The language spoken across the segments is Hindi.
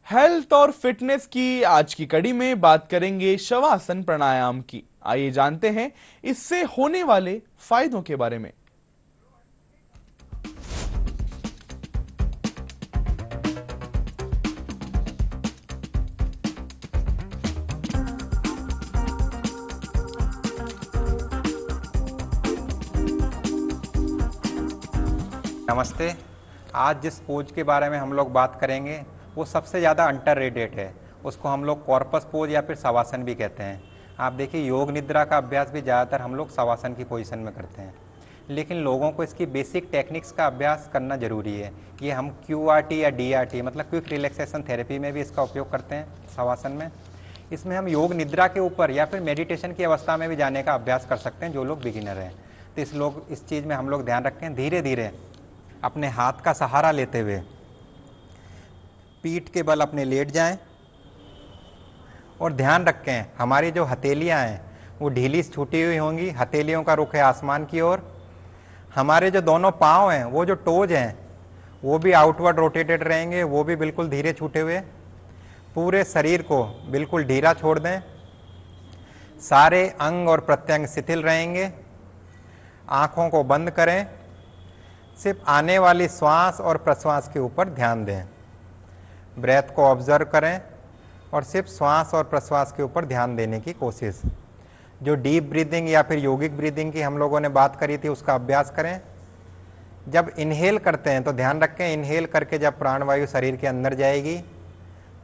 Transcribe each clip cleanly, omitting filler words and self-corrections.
हेल्थ और फिटनेस की आज की कड़ी में बात करेंगे शवासन प्राणायाम की। आइए जानते हैं इससे होने वाले फायदों के बारे में। नमस्ते। आज जिस पोज के बारे में हम लोग बात करेंगे वो सबसे ज़्यादा अंडररेटेड है। उसको हम लोग कॉर्पस पोज या फिर शवासन भी कहते हैं। आप देखिए, योग निद्रा का अभ्यास भी ज़्यादातर हम लोग शवासन की पोजीशन में करते हैं, लेकिन लोगों को इसकी बेसिक टेक्निक्स का अभ्यास करना ज़रूरी है। ये हम QRT या DRT मतलब क्विक रिलैक्सेशन थेरेपी में भी इसका उपयोग करते हैं शवासन में। इसमें हम योग निद्रा के ऊपर या फिर मेडिटेशन की अवस्था में भी जाने का अभ्यास कर सकते हैं जो लोग बिगिनर हैं। तो इस चीज़ में हम लोग ध्यान रखें, धीरे धीरे अपने हाथ का सहारा लेते हुए पीठ के बल अपने लेट जाएं और ध्यान रखें हमारी जो हथेलियां हैं वो ढीली छूटी हुई होंगी। हथेलियों का रुख है आसमान की ओर। हमारे जो दोनों पांव हैं, वो जो टोज हैं, वो भी आउटवर्ड रोटेटेड रहेंगे, वो भी बिल्कुल धीरे छूटे हुए। पूरे शरीर को बिल्कुल ढीला छोड़ दें। सारे अंग और प्रत्यंग शिथिल रहेंगे। आँखों को बंद करें। सिर्फ आने वाली श्वास और प्रश्वास के ऊपर ध्यान दें। ब्रेथ को ऑब्जर्व करें और सिर्फ श्वास और प्रश्वास के ऊपर ध्यान देने की कोशिश। जो डीप ब्रीदिंग या फिर योगिक ब्रीदिंग की हम लोगों ने बात करी थी, उसका अभ्यास करें। जब इनहेल करते हैं तो ध्यान रखें, इनहेल करके जब प्राणवायु शरीर के अंदर जाएगी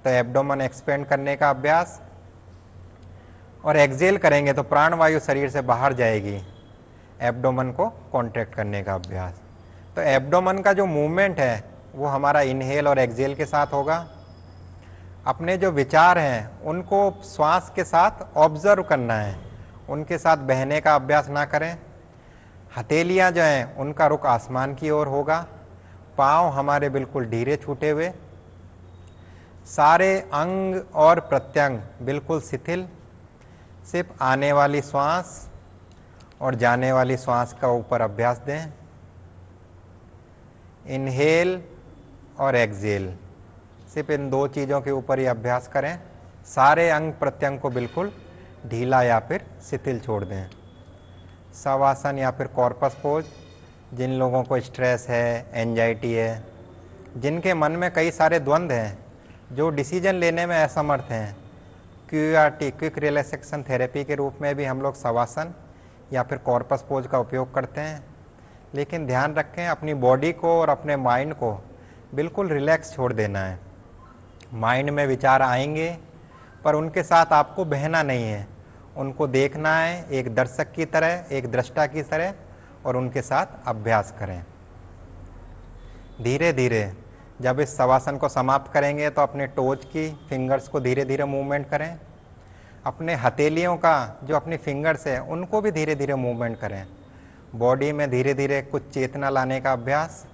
तो एब्डोमेन एक्सपेंड करने का अभ्यास, और एक्सहेल करेंगे तो प्राणवायु शरीर से बाहर जाएगी, एब्डोमेन को कॉन्ट्रैक्ट करने का अभ्यास। तो एब्डोमेन का जो मूवमेंट है वो हमारा इनहेल और एक्सहेल के साथ होगा। अपने जो विचार हैं उनको श्वास के साथ ऑब्जर्व करना है, उनके साथ बहने का अभ्यास ना करें। हथेलियां जो हैं उनका रुख आसमान की ओर होगा। पाँव हमारे बिल्कुल ढीले छूटे हुए। सारे अंग और प्रत्यंग बिल्कुल शिथिल। सिर्फ आने वाली श्वास और जाने वाली श्वास का ऊपर अभ्यास दें। इनहेल और एक्सहेल, सिर्फ इन दो चीज़ों के ऊपर ही अभ्यास करें। सारे अंग प्रत्यंग को बिल्कुल ढीला या फिर शिथिल छोड़ दें। शवासन या फिर कॉर्पस पोज, जिन लोगों को स्ट्रेस है, एंजाइटी है, जिनके मन में कई सारे द्वंद्व हैं, जो डिसीजन लेने में असमर्थ हैं, QRT क्विक रिलैक्सेशन थेरेपी के रूप में भी हम लोग शवासन या फिर कॉर्पस पोज का उपयोग करते हैं। लेकिन ध्यान रखें, अपनी बॉडी को और अपने माइंड को बिल्कुल रिलैक्स छोड़ देना है। माइंड में विचार आएंगे पर उनके साथ आपको बहना नहीं है, उनको देखना है एक दर्शक की तरह, एक दृष्टा की तरह, और उनके साथ अभ्यास करें। धीरे धीरे जब इस शवासन को समाप्त करेंगे तो अपने टोज की फिंगर्स को धीरे धीरे मूवमेंट करें। अपने हथेलियों का जो अपनी फिंगर्स है उनको भी धीरे धीरे मूवमेंट करें। बॉडी में धीरे धीरे कुछ चेतना लाने का अभ्यास।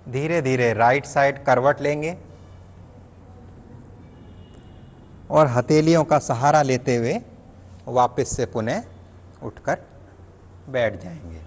धीरे धीरे राइट साइड करवट लेंगे और हथेलियों का सहारा लेते हुए वापस से पुनः उठकर बैठ जाएंगे।